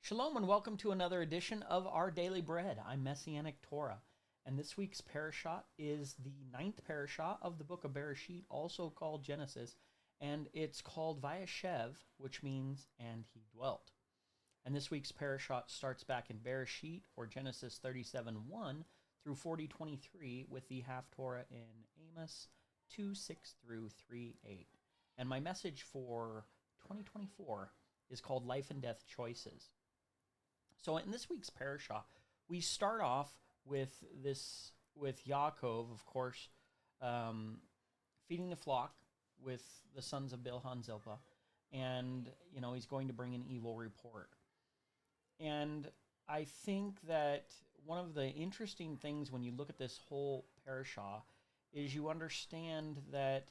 Shalom and welcome to another edition of Our Daily Bread. I'm Messianic Torah, and this week's Parashat is the ninth Parashat of the book of Bereshit, also called Genesis, and it's called Vayeshev, which means, and he dwelt. And this week's Parashat starts back in Bereshit, or Genesis 37:1 through 40:23, with the Haftorah in Amos 2:6 through 3:8. And my message for 2024 is called Life and Death Choices. So in this week's parasha, we start off with Yaakov, of course, feeding the flock with the sons of Bilhah and Zilpah, and he's going to bring an evil report. And I think that one of the interesting things when you look at this whole parasha is you understand that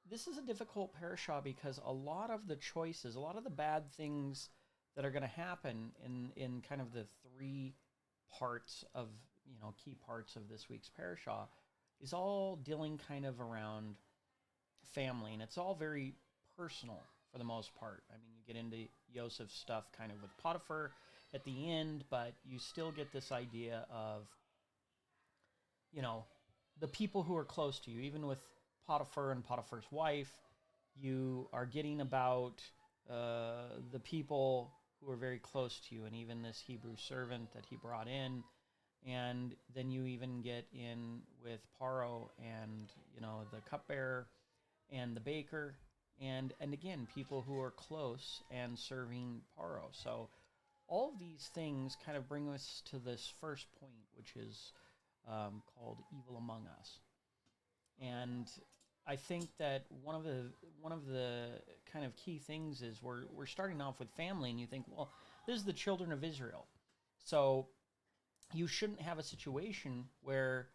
this is a difficult parasha because a lot of the choices, a lot of the bad things that are going to happen in kind of the three parts of, key parts of this week's parasha is all dealing kind of around family. And it's all very personal for the most part. I mean, you get into Yosef stuff kind of with Potiphar at the end, but you still get this idea of, the people who are close to you, even with Potiphar and Potiphar's wife, you are getting about the people who are very close to you, and even this Hebrew servant that he brought in. And then you even get in with Paro and, the cupbearer and the baker. And again, people who are close and serving Paro. So all of these things kind of bring us to this first point, which is called evil among us. And I think that one of the kind of key things is we're starting off with family, and you think, well, this is the children of Israel, so you shouldn't have a situation where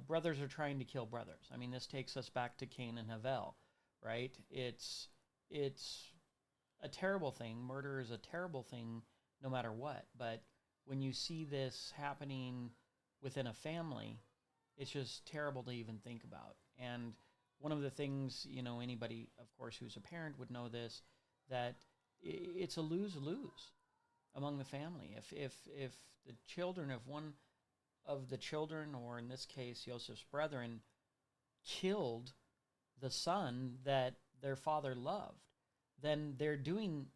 brothers are trying to kill brothers. I mean, this takes us back to Cain and Havel, right? It's a terrible thing. Murder is a terrible thing, no matter what. But when you see this happening within a family, it's just terrible to even think about. And one of the things, anybody, of course, who's a parent would know this, that it's a lose-lose among the family. If the children, if one of the children, or in this case, Yosef's brethren, killed the son that their father loved, then they're doing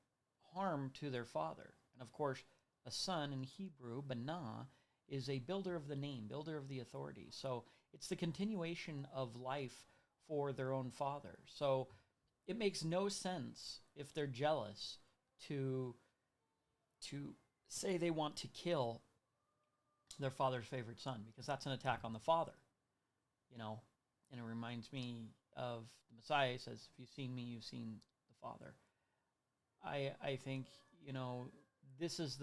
harm to their father. And of course, a son in Hebrew, banah, is a builder of the name, builder of the authority. So it's the continuation of life for their own father. So it makes no sense if they're jealous to say they want to kill their father's favorite son, because that's an attack on the father. And it reminds me of the Messiah. He says, if you've seen me, you've seen the Father. I think, this is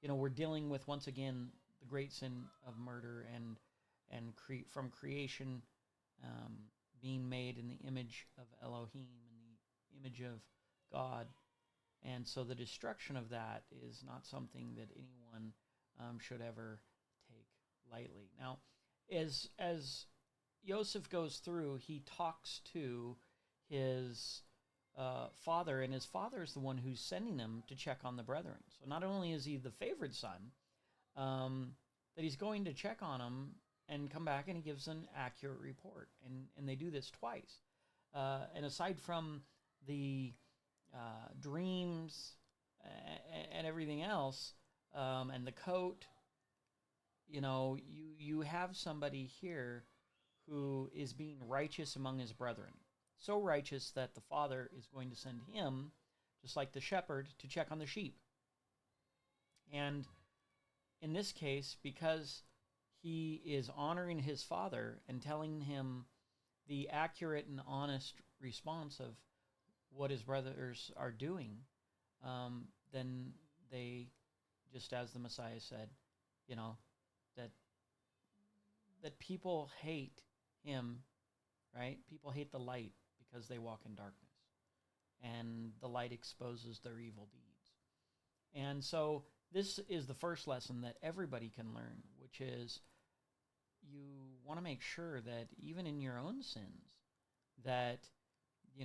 we're dealing with, once again, the great sin of murder and from creation, being made in the image of Elohim, in the image of God. And so the destruction of that is not something that anyone should ever take lightly. Now, as Yosef goes through, he talks to his father, and his father is the one who's sending him to check on the brethren. So not only is he the favored son, that he's going to check on him and come back, and he gives an accurate report. And they do this twice. And aside from the dreams and everything else, and the coat, you have somebody here who is being righteous among his brethren. So righteous that the father is going to send him, just like the shepherd, to check on the sheep. And in this case, because he is honoring his father and telling him the accurate and honest response of what his brothers are doing, then they, just as the Messiah said, that people hate him, right? People hate the light because they walk in darkness, and the light exposes their evil deeds. And so this is the first lesson that everybody can learn, which is you want to make sure that even in your own sins, that you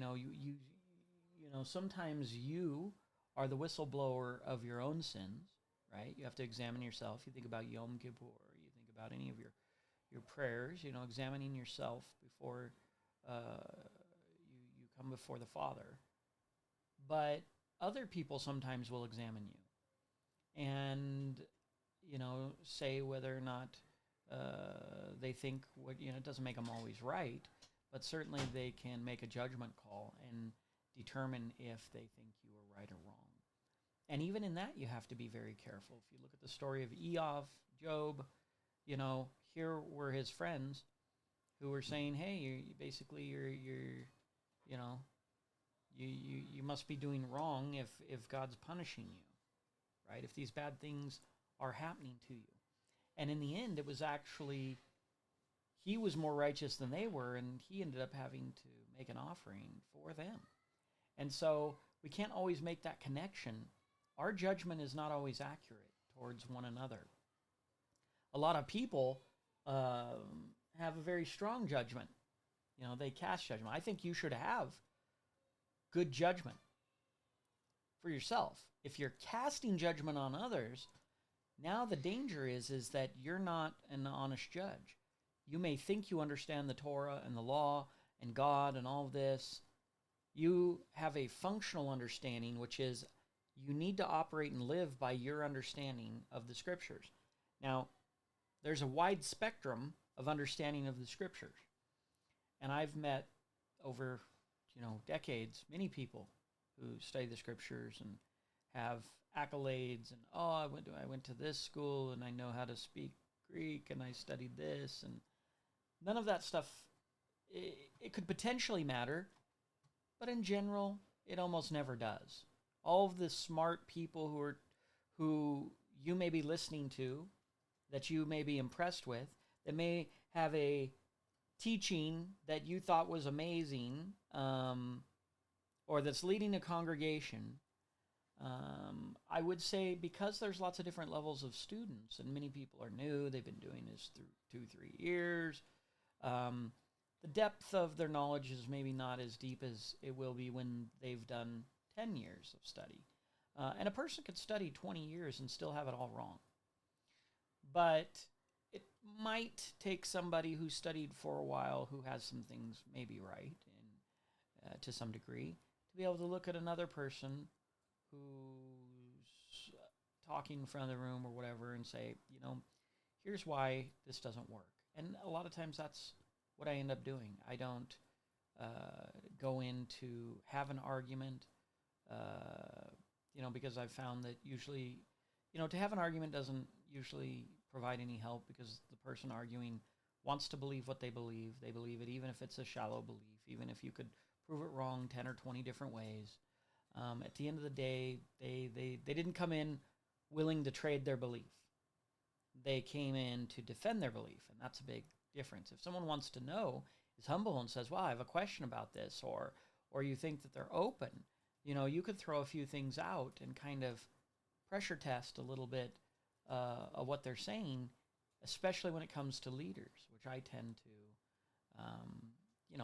sometimes you are the whistleblower of your own sins, right? You have to examine yourself. You think about Yom Kippur, you think about any of your prayers, examining yourself before you come before the Father. But other people sometimes will examine you and, say whether or not they think it doesn't make them always right, but certainly they can make a judgment call and determine if they think you are right or wrong. And even in that, you have to be very careful. If you look at the story of Eov, Job, here were his friends who were saying, "Hey, you must be doing wrong if God's punishing you, right? If these bad things are happening to you." And in the end, it was actually he was more righteous than they were, and he ended up having to make an offering for them. And so we can't always make that connection. Our judgment is not always accurate towards one another. A lot of people have a very strong judgment. They cast judgment. I think you should have good judgment for yourself. If you're casting judgment on others, now the danger is that you're not an honest judge. You may think you understand the Torah and the law and God and all of this. You have a functional understanding, which is you need to operate and live by your understanding of the Scriptures. Now, there's a wide spectrum of understanding of the Scriptures. And I've met over, decades, many people who study the Scriptures and have accolades and, I went to this school and I know how to speak Greek and I studied this, and none of that stuff, it could potentially matter, but in general, it almost never does. All of the smart people who you may be listening to, that you may be impressed with, that may have a teaching that you thought was amazing, or that's leading a congregation, I would say, because there's lots of different levels of students, and many people are new, they've been doing this through 2-3 years, the depth of their knowledge is maybe not as deep as it will be when they've done 10 years of study. And a person could study 20 years and still have it all wrong. But it might take somebody who studied for a while, who has some things maybe right, and to some degree, to be able to look at another person who's talking in front of the room or whatever and say, here's why this doesn't work. And a lot of times that's what I end up doing. I don't go in to have an argument, because I've found that usually, to have an argument doesn't usually provide any help, because the person arguing wants to believe what they believe. They believe it even if it's a shallow belief, even if you could prove it wrong 10 or 20 different ways. At the end of the day, they didn't come in willing to trade their belief. They came in to defend their belief, and that's a big difference. If someone wants to know, is humble and says, well, I have a question about this, or you think that they're open, you could throw a few things out and kind of pressure test a little bit of what they're saying, especially when it comes to leaders, which I tend to,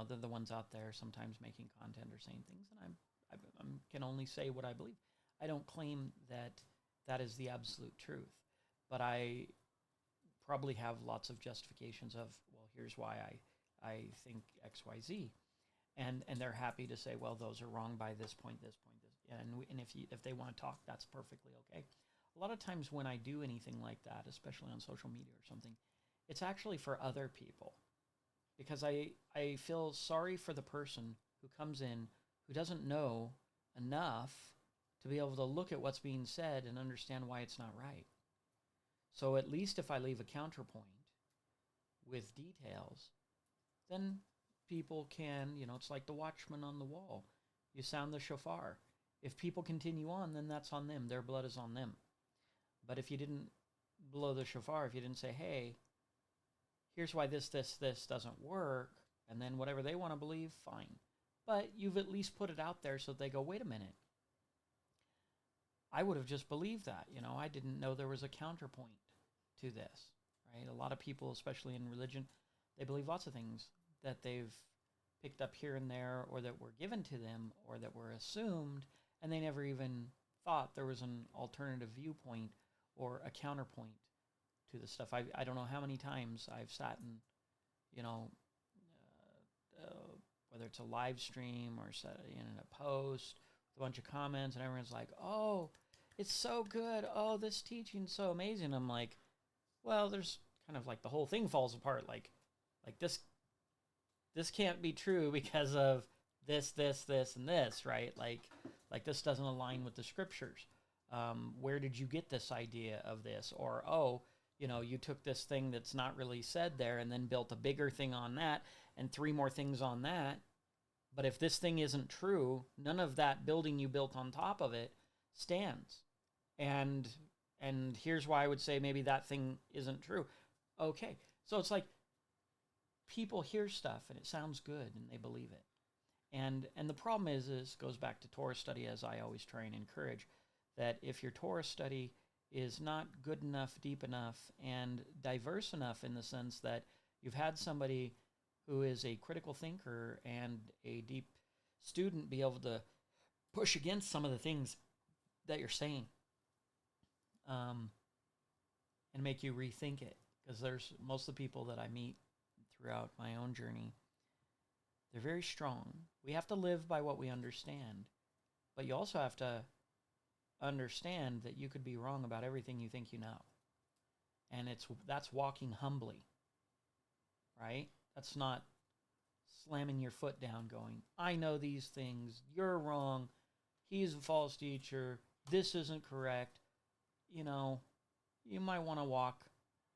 they're the ones out there sometimes making content or saying things, and I can only say what I believe. I don't claim that is the absolute truth, but I probably have lots of justifications of, well, here's why I think X, Y, Z. And they're happy to say, well, those are wrong by this point. And if they want to talk, that's perfectly okay. A lot of times when I do anything like that, especially on social media or something, it's actually for other people. Because I feel sorry for the person who comes in who doesn't know enough to be able to look at what's being said and understand why it's not right. So at least if I leave a counterpoint with details, then people can, it's like the watchman on the wall. You sound the shofar. If people continue on, then that's on them. Their blood is on them. But if you didn't blow the shofar, if you didn't say, hey, here's why this doesn't work, and then whatever they want to believe, fine. But you've at least put it out there so they go, wait a minute. I would have just believed that. I didn't know there was a counterpoint to this, right? A lot of people, especially in religion, they believe lots of things that they've picked up here and there, or that were given to them, or that were assumed, and they never even thought there was an alternative viewpoint or a counterpoint to the stuff. I don't know how many times I've sat and, you know, whether it's a live stream or set in a post with a bunch of comments, and everyone's like, oh, it's so good. Oh, this teaching's so amazing. I'm like, well, there's kind of like the whole thing falls apart. Like this can't be true because of this, and this, right? Like this doesn't align with the scriptures. Where did you get this idea of this? Or, oh, you know, you took this thing that's not really said there and then built a bigger thing on that and 3 more things on that. But if this thing isn't true, none of that building you built on top of it stands. And here's why I would say maybe that thing isn't true. Okay. So it's like people hear stuff and it sounds good and they believe it. And the problem is goes back to Torah study, as I always try and encourage, that if your Torah study is not good enough, deep enough, and diverse enough in the sense that you've had somebody who is a critical thinker and a deep student be able to push against some of the things that you're saying, and make you rethink it. Because there's most of the people that I meet throughout my own journey, they're very strong. We have to live by what we understand, but you also have to understand that you could be wrong about everything you think you know. And that's walking humbly, right? That's not slamming your foot down going, I know these things, you're wrong, he's a false teacher, this isn't correct. You know, you might want to walk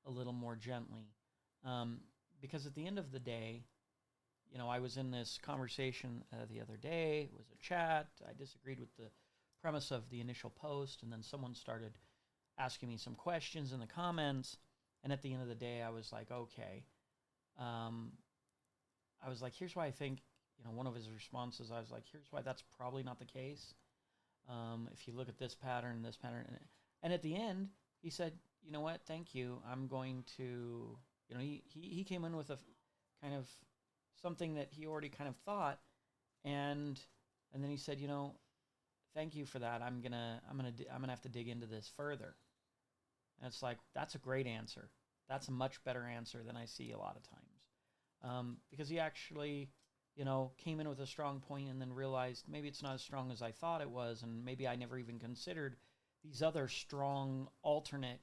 a little more gently. Because at the end of the day, you know, I was in this conversation the other day. It was a chat. I disagreed with the premise of the initial post, and then someone started asking me some questions in the comments. And at the end of the day, I was like, okay. I was like, here's why I think, you know, one of his responses, I was like, here's why that's probably not the case. If you look at this pattern, and at the end, he said, you know what, thank you. I'm going to, you know, he came in with a kind of something that he already kind of thought, and then he said, you know, thank you for that. I'm gonna have to dig into this further. And it's like, that's a great answer. That's a much better answer than I see a lot of times, because he actually, you know, came in with a strong point and then realized maybe it's not as strong as I thought it was, and maybe I never even considered these other strong alternate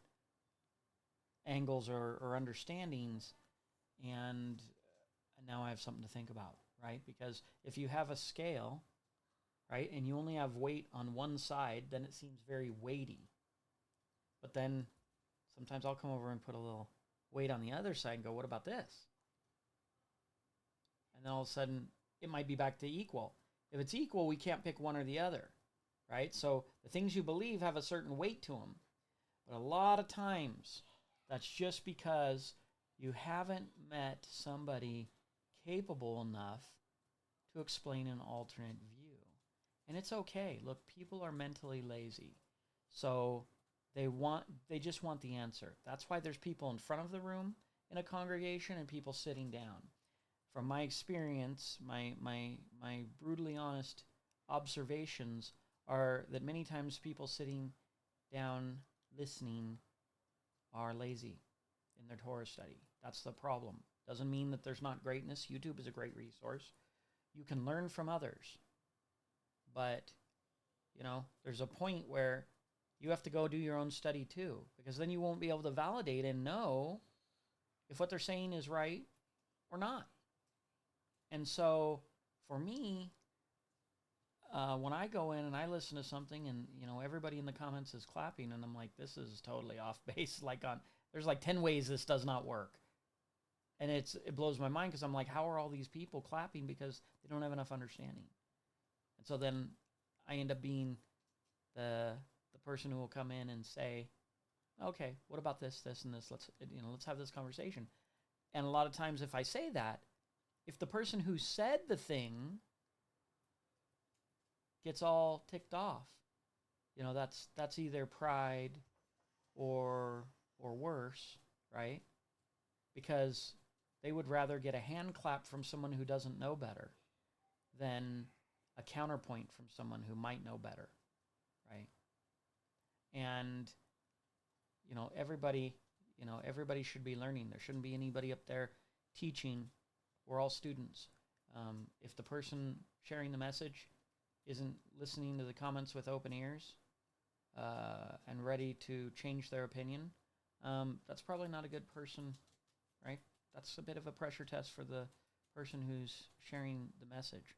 angles or understandings, and now I have something to think about, right? Because if you have a scale, right, and you only have weight on one side, then it seems very weighty. But then sometimes I'll come over and put a little weight on the other side and go, what about this? And then all of a sudden, it might be back to equal. If it's equal, we can't pick one or the other, right? So the things you believe have a certain weight to them. But a lot of times, that's just because you haven't met somebody capable enough to explain an alternate view. And it's okay. Look, people are mentally lazy. So they just want the answer. That's why there's people in front of the room in a congregation and people sitting down. From my experience, my brutally honest observations are that many times people sitting down listening are lazy in their Torah study. That's the problem. Doesn't mean that there's not greatness. YouTube is a great resource. You can learn from others. But, you know, there's a point where you have to go do your own study too, because then you won't be able to validate and know if what they're saying is right or not. And so for me, when I go in and I listen to something and, you know, everybody in the comments is clapping and I'm like, this is totally off base. There's like 10 ways this does not work. And it blows my mind because I'm like, how are all these people clapping because they don't have enough understanding? And so then I end up being the person who will come in and say, okay, what about this, and this? Let's have this conversation. And a lot of times if I say that, if the person who said the thing gets all ticked off, you know, that's either pride or worse, right? Because they would rather get a hand clap from someone who doesn't know better than a counterpoint from someone who might know better, right? And, everybody should be learning. There shouldn't be anybody up there teaching. We're all students. If the person sharing the message isn't listening to the comments with open ears and ready to change their opinion, that's probably not a good person, right? That's a bit of a pressure test for the person who's sharing the message.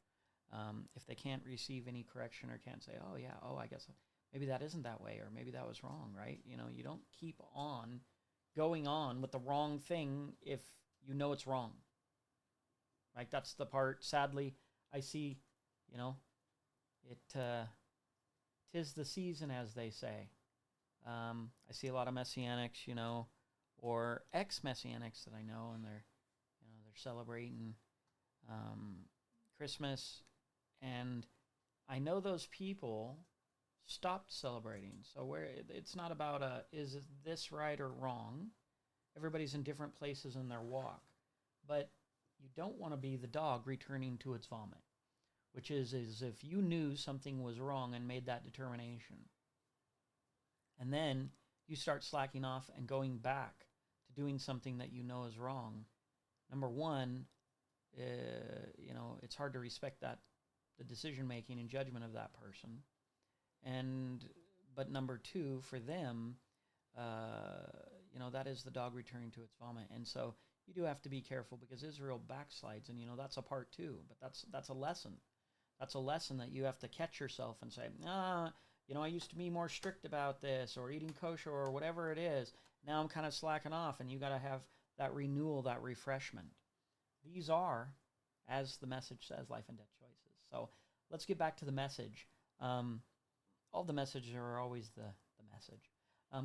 If they can't receive any correction or can't say, I guess maybe that isn't that way, or maybe that was wrong, right? You don't keep on going on with the wrong thing if you know it's wrong. Right? That's the part, sadly, I see, tis the season, as they say. I see a lot of messianics, or ex-messianics that I know, and they're celebrating Christmas, and I know those people stopped celebrating. So it's not about is this right or wrong. Everybody's in different places in their walk, but you don't want to be the dog returning to its vomit, which is if you knew something was wrong and made that determination, and then you start slacking off and going back to doing something that you know is wrong. Number one, it's hard to respect the decision making and judgment of that person. But number two, for them, that is the dog returning to its vomit. And so you do have to be careful, because Israel backslides, and that's a part too. But that's a lesson. That's a lesson that you have to catch yourself and say, I used to be more strict about this, or eating kosher, or whatever it is. Now I'm kind of slacking off, and you got to have that renewal, that refreshment. These are, as the message says, life and death choices. So let's get back to the message. All the messages are always the message.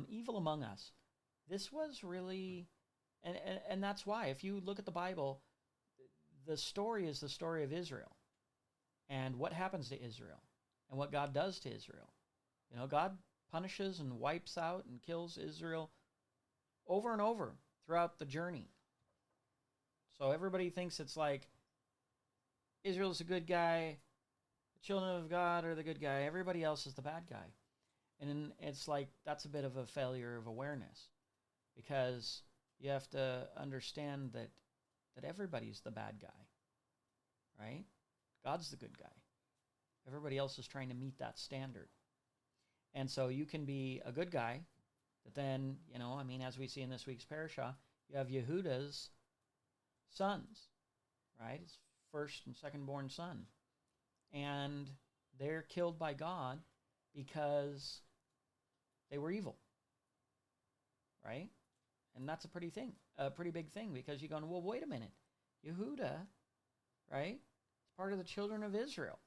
Evil among us. This was really, and that's why, if you look at the Bible, the story is the story of Israel, and what happens to Israel, and what God does to Israel. God punishes and wipes out and kills Israel over and over throughout the journey. So everybody thinks it's like Israel's a good guy, the children of God are the good guy, everybody else is the bad guy. And it's like, that's a bit of a failure of awareness, because you have to understand that everybody's the bad guy, right? God's the good guy. Everybody else is trying to meet that standard. And so you can be a good guy, but then, as we see in this week's Parashat, you have Yehuda's sons, right? His first and second born son. And they're killed by God because they were evil, right? And that's a pretty big thing, because you're going, well, wait a minute. Yehuda, right? It's part of the children of Israel.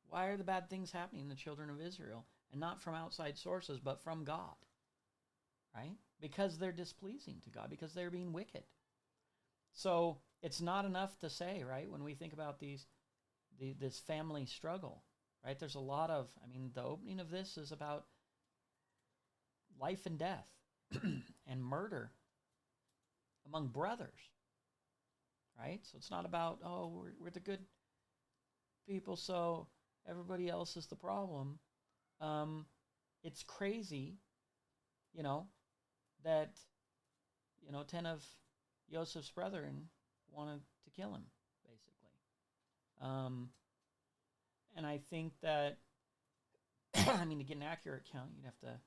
Why are the bad things happening in the children of Israel, and not from outside sources, but from God, right? Because they're displeasing to God, because they're being wicked. So it's not enough to say, right, when we think about this family struggle, right? There's a lot of, the opening of this is about life and death and murder among brothers, right? So it's not about, we're the good people, so everybody else is the problem. It's crazy, that, 10 of Yosef's brethren wanted to kill him, basically. And I think that, to get an accurate count, you'd have to,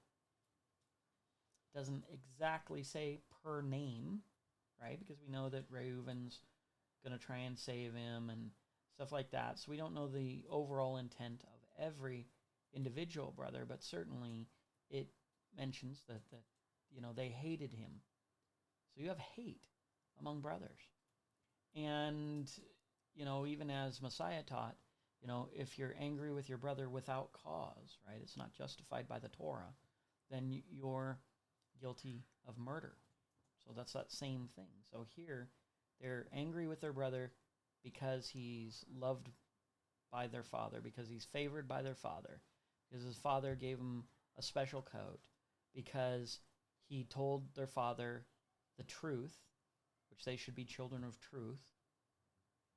doesn't exactly say per name, right? Because we know that Reuven's going to try and save him and stuff like that. So we don't know the overall intent of every individual brother, but certainly it mentions that they hated him. So you have hate among brothers. And, even as Messiah taught, if you're angry with your brother without cause, right, it's not justified by the Torah, then you're guilty of murder. So that's that same thing. So here, they're angry with their brother because he's loved by their father, because he's favored by their father, because his father gave him a special coat, because he told their father the truth, which they should be children of truth,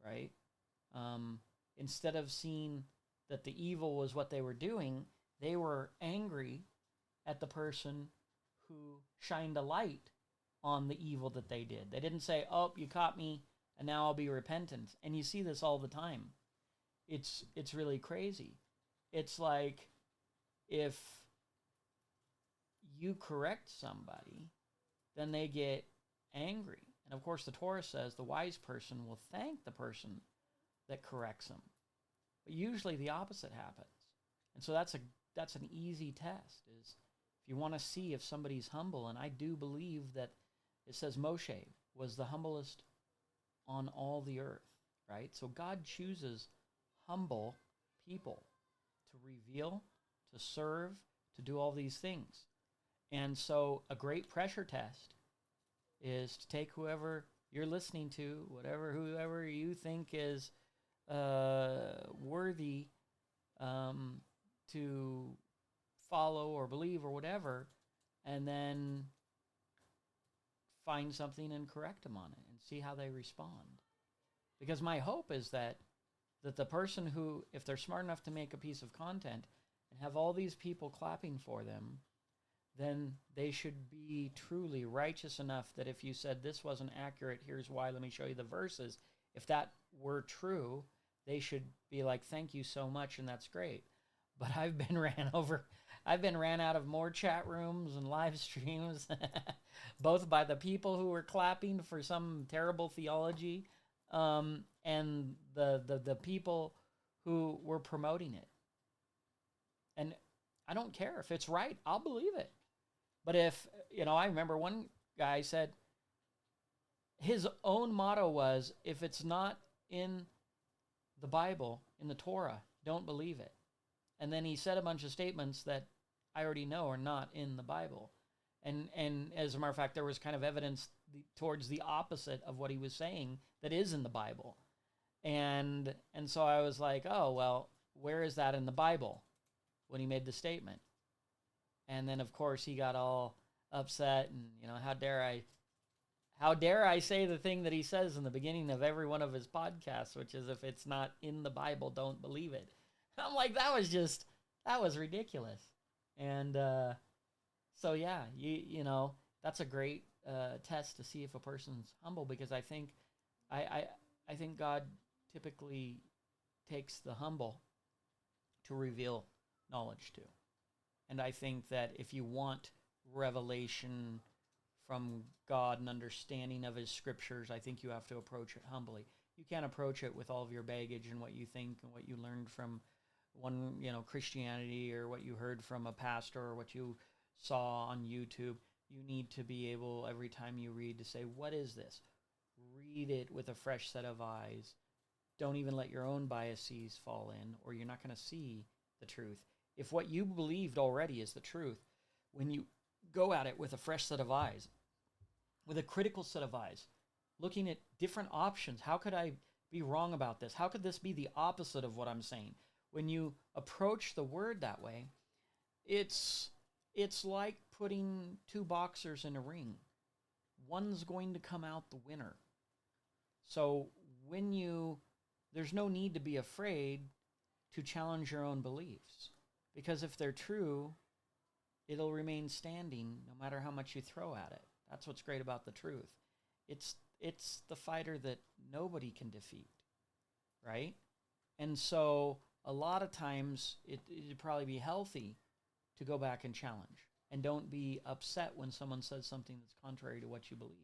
right? Instead of seeing that the evil was what they were doing, They were angry at the person who shined a light on the evil that they did. They didn't say, "Oh, you caught me, and now I'll be repentant." And you see this all the time. It's really crazy. It's like if you correct somebody, then they get angry. And of course, the Torah says the wise person will thank the person that corrects them. But usually the opposite happens. And so that's an easy test, is if you want to see if somebody's humble. And I do believe that it says Moshe was the humblest on all the earth, right? So God chooses humble people to reveal, to serve, to do all these things. And so a great pressure test is to take whoever you're listening to, whoever you think is worthy to follow or believe or whatever, and then find something and correct them on it and see how they respond. Because my hope is that the person who, if they're smart enough to make a piece of content and have all these people clapping for them, then they should be truly righteous enough that if you said this wasn't accurate, here's why, let me show you the verses. If that were true, they should be like, thank you so much, and that's great. But I've been ran out of more chat rooms and live streams, both by the people who were clapping for some terrible theology, and the people who were promoting it. And I don't care if it's right, I'll believe it. But if, I remember one guy said his own motto was, if it's not in the Bible, in the Torah, don't believe it. And then he said a bunch of statements that I already know are not in the Bible. And as a matter of fact, there was kind of evidence towards the opposite of what he was saying that is in the Bible. And so I was like, oh, well, where is that in the Bible when he made the statement? And then, of course, he got all upset and, how dare I say the thing that he says in the beginning of every one of his podcasts, which is, if it's not in the Bible, don't believe it. I'm like, that was ridiculous. And so, yeah, that's a great test to see if a person's humble, because I think God typically takes the humble to reveal knowledge to. And I think that if you want revelation from God and understanding of his scriptures, I think you have to approach it humbly. You can't approach it with all of your baggage and what you think and what you learned from Christianity, or what you heard from a pastor, or what you saw on YouTube. You need to be able, every time you read, to say, what is this? Read it with a fresh set of eyes. Don't even let your own biases fall in, or you're not going to see the truth. If what you believed already is the truth, when you go at it with a fresh set of eyes, with a critical set of eyes, looking at different options, how could I be wrong about this? How could this be the opposite of what I'm saying? When you approach the word that way, it's like putting two boxers in a ring. One's going to come out the winner. So there's no need to be afraid to challenge your own beliefs. Because if they're true, it'll remain standing no matter how much you throw at it. That's what's great about the truth. It's the fighter that nobody can defeat, right? And so a lot of times it'd probably be healthy to go back and challenge. And don't be upset when someone says something that's contrary to what you believe.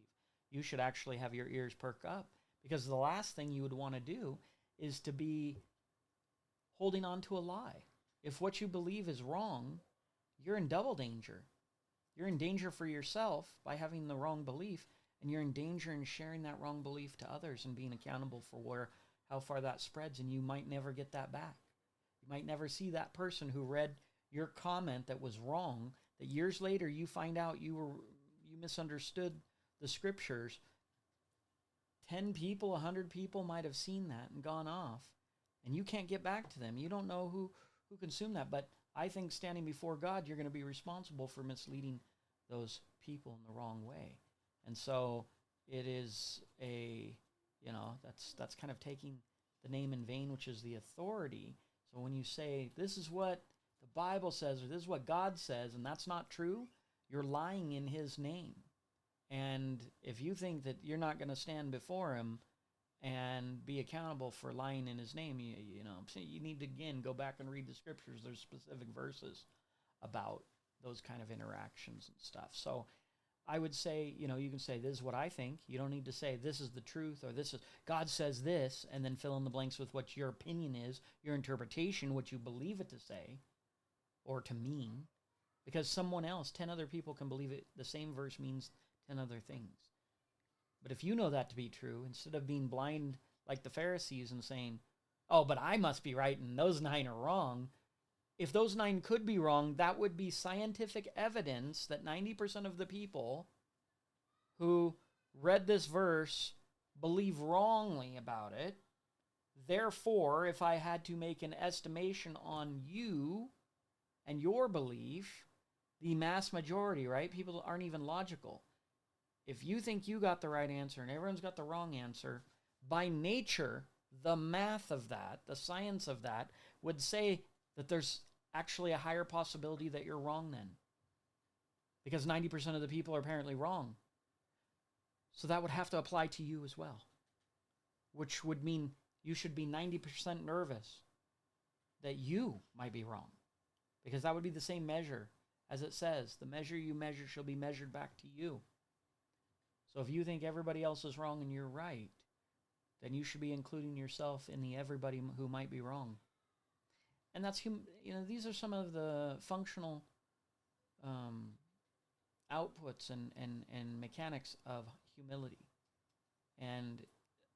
You should actually have your ears perk up, because the last thing you would want to do is to be holding on to a lie. If what you believe is wrong, you're in double danger. You're in danger for yourself by having the wrong belief, and you're in danger in sharing that wrong belief to others and being accountable for how far that spreads, and you might never get that back. You might never see that person who read your comment that was wrong, that years later you find out you misunderstood the scriptures. 10 people, 100 people might have seen that and gone off, and you can't get back to them. You don't know who consumed that, but I think standing before God, you're going to be responsible for misleading those people in the wrong way. And so it is that's kind of taking the name in vain, which is the authority. So when you say, this is what the the Bible says, or this is what God says, and that's not true, you're lying in his name. And if you think that you're not going to stand before him and be accountable for lying in his name, you need to, again, go back and read the scriptures. There's specific verses about those kind of interactions and stuff. So I would say, you can say, this is what I think. You don't need to say, this is the truth, or this is, God says this, and then fill in the blanks with what your opinion is, your interpretation, what you believe it to say or to mean. Because someone else, 10 other people can believe it. The same verse means 10 other things. But if you know that to be true, instead of being blind like the Pharisees and saying, oh, but I must be right and those 9 are wrong, if those 9 could be wrong, that would be scientific evidence that 90% of the people who read this verse believe wrongly about it. Therefore, if I had to make an estimation on you and your belief, the mass majority, right? People aren't even logical. If you think you got the right answer and everyone's got the wrong answer, by nature, the math of that, the science of that, would say that there's actually a higher possibility that you're wrong then. Because 90% of the people are apparently wrong. So that would have to apply to you as well. Which would mean you should be 90% nervous that you might be wrong. Because that would be the same measure. As it says, the measure you measure shall be measured back to you. So if you think everybody else is wrong and you're right, then you should be including yourself in the everybody who might be wrong. And that's, these are some of the functional outputs and mechanics of humility. And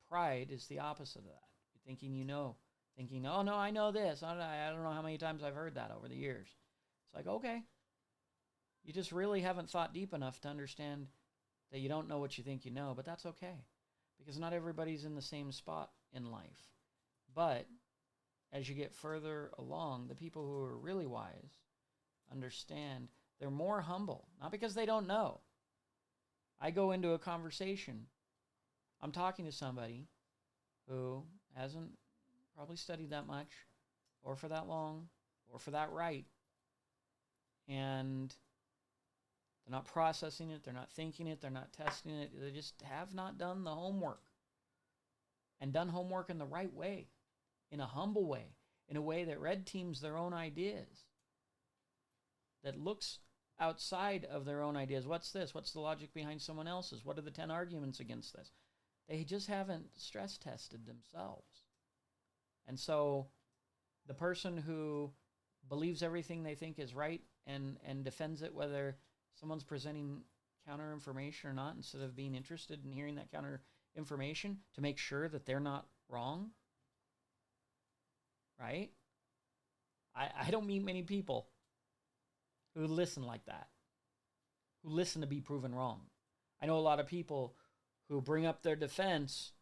pride is the opposite of that. You're thinking, oh no, I know this. I don't know how many times I've heard that over the years. It's like, okay, you just really haven't thought deep enough to understand that you don't know what you think you know, but that's okay. Because not everybody's in the same spot in life. But as you get further along, the people who are really wise understand they're more humble. Not because they don't know. I go into a conversation. I'm talking to somebody who hasn't probably studied that much, or for that long, or for that right. And they're not processing it, they're not thinking it, they're not testing it. They just have not done the homework. And done homework in the right way, in a humble way, in a way that red teams their own ideas, that looks outside of their own ideas. What's this? What's the logic behind someone else's? What are the 10 arguments against this? They just haven't stress tested themselves. And so the person who believes everything they think is right and defends it, whether someone's presenting counter information or not, instead of being interested in hearing that counter information to make sure that they're not wrong, right? I don't meet many people who listen like that, who listen to be proven wrong. I know a lot of people who bring up their defense.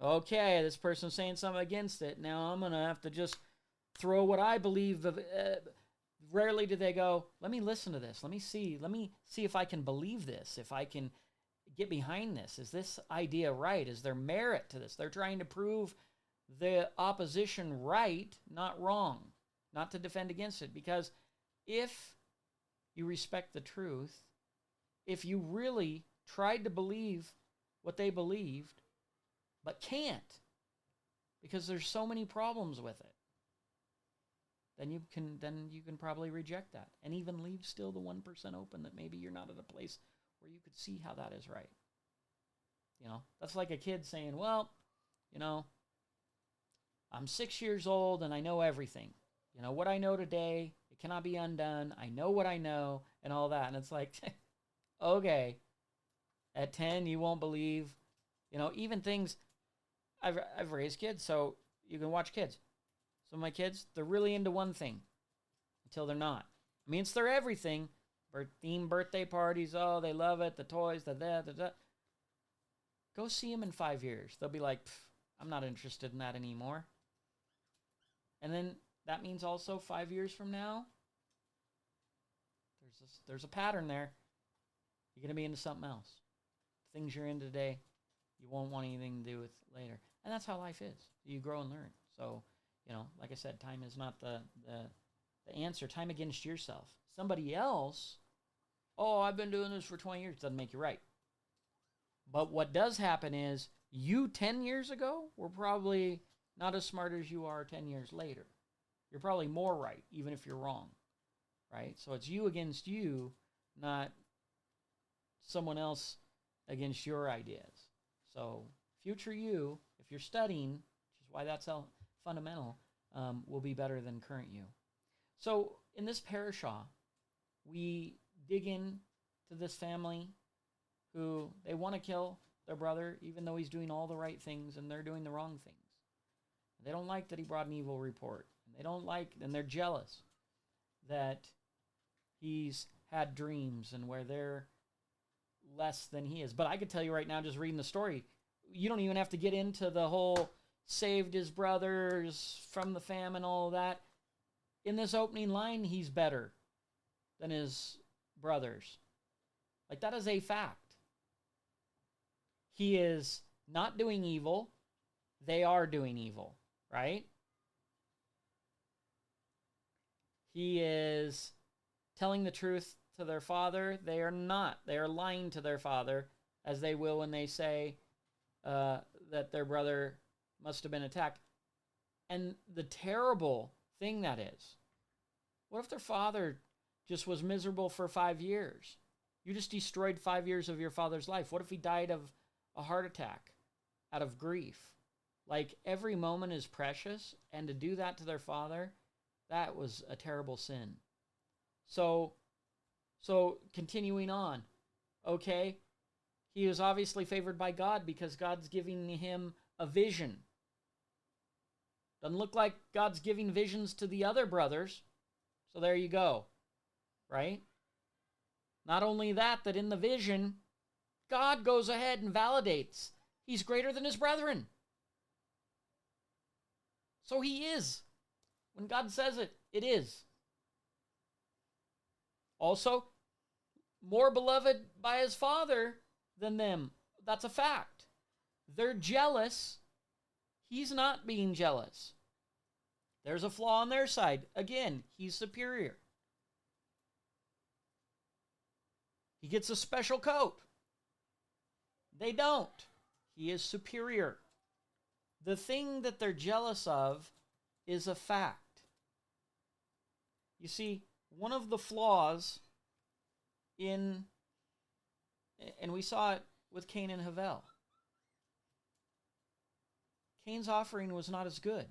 Okay, this person's saying something against it. Now I'm going to have to just throw what I believe. Rarely do they go, let me listen to this. Let me see if I can believe this, if I can get behind this. Is this idea right? Is there merit to this? They're trying to prove the opposition right, not wrong, not to defend against it. Because if you respect the truth, if you really tried to believe what they believed, but can't, because there's so many problems with it, then you can probably reject that and even leave still the 1% open that maybe you're not at a place where you could see how that is right. That's like a kid saying, well, I'm 6 years old and I know everything. What I know today, it cannot be undone. I know what I know and all that. And it's like, okay, at 10, you won't believe, even things. I've raised kids, so you can watch kids. Some of my kids, they're really into one thing until they're not. I mean, it's their everything. Themed birthday parties, oh, they love it, the toys, the that. Go see them in 5 years. They'll be like, I'm not interested in that anymore. And then that means also 5 years from now, there's a pattern there. You're going to be into something else. Things you're into today, you won't want anything to do with later. And that's how life is. You grow and learn. So, like I said, time is not the the answer time against yourself. Somebody else, oh, I've been doing this for 20 years, doesn't make you right. But what does happen is you 10 years ago were probably not as smart as you are 10 years later. You're probably more right, even if you're wrong, right? So it's you against you, not someone else against your ideas. So future you, if you're studying, which is why that's fundamental, will be better than current you. So in this parasha, we dig in to this family who they want to kill their brother, even though he's doing all the right things and they're doing the wrong things. They don't like that he brought an evil report. And they don't like, and they're jealous that he's had dreams and where they're less than he is. But I could tell you right now, just reading the story, you don't even have to get into the whole saved his brothers from the famine, all that. In this opening line, he's better than his brothers. Like, that is a fact. He is not doing evil. They are doing evil, right? He is telling the truth to their father. They are not. They are lying to their father, as they will when they say that their brother must have been attacked. And the terrible thing that is, what if their father just was miserable for 5 years? You just destroyed 5 years of your father's life. What if he died of a heart attack out of grief? Like, every moment is precious, and to do that to their father, that was a terrible sin. So continuing on, okay, he was obviously favored by God because God's giving him a vision. Doesn't look like God's giving visions to the other brothers. So there you go, right? Not only that in the vision, God goes ahead and validates he's greater than his brethren. So he is. When God says it, it is. Also, more beloved by his father than them. That's a fact. They're jealous. He's not being jealous. There's a flaw on their side. Again, he's superior. He gets a special coat. They don't. He is superior. The thing that they're jealous of is a fact. You see, one of the flaws and we saw it with Cain and Havel. Cain's offering was not as good.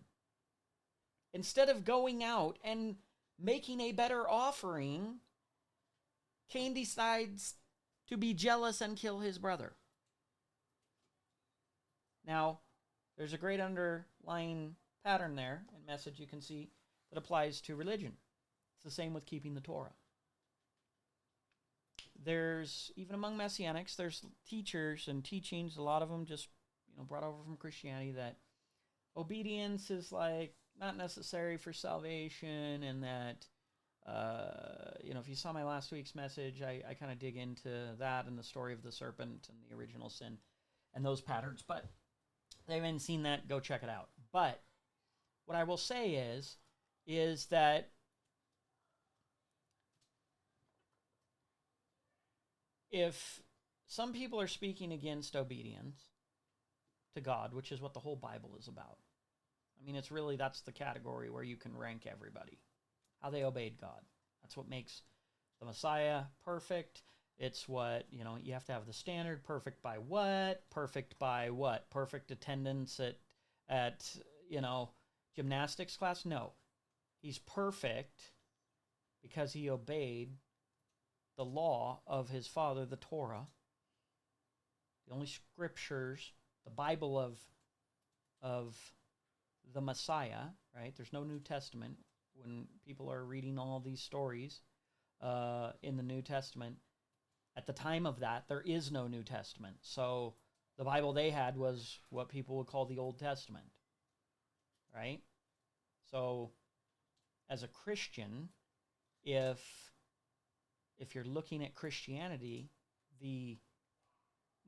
Instead of going out and making a better offering, Cain decides to be jealous and kill his brother. Now, there's a great underlying pattern there and message you can see that applies to religion. It's the same with keeping the Torah. There's, even among Messianics, there's teachers and teachings, a lot of them just brought over from Christianity, that obedience is like not necessary for salvation, and that if you saw my last week's message, I kind of dig into that and the story of the serpent and the original sin and those patterns. But if they haven't seen that, go check it out. But what I will say is that if some people are speaking against obedience to God, which is what the whole Bible is about, I mean, it's really, that's the category where you can rank everybody, how they obeyed God. That's what makes the Messiah perfect. It's what, you have to have the standard. Perfect by what? Perfect by what? Perfect attendance at gymnastics class? No. He's perfect because he obeyed the law of his father, the Torah, the only scriptures, the Bible of the Messiah, right? There's no New Testament. When people are reading all these stories in the New Testament, at the time of that, there is no New Testament. So the Bible they had was what people would call the Old Testament, right? So as a Christian, if you're looking at Christianity, the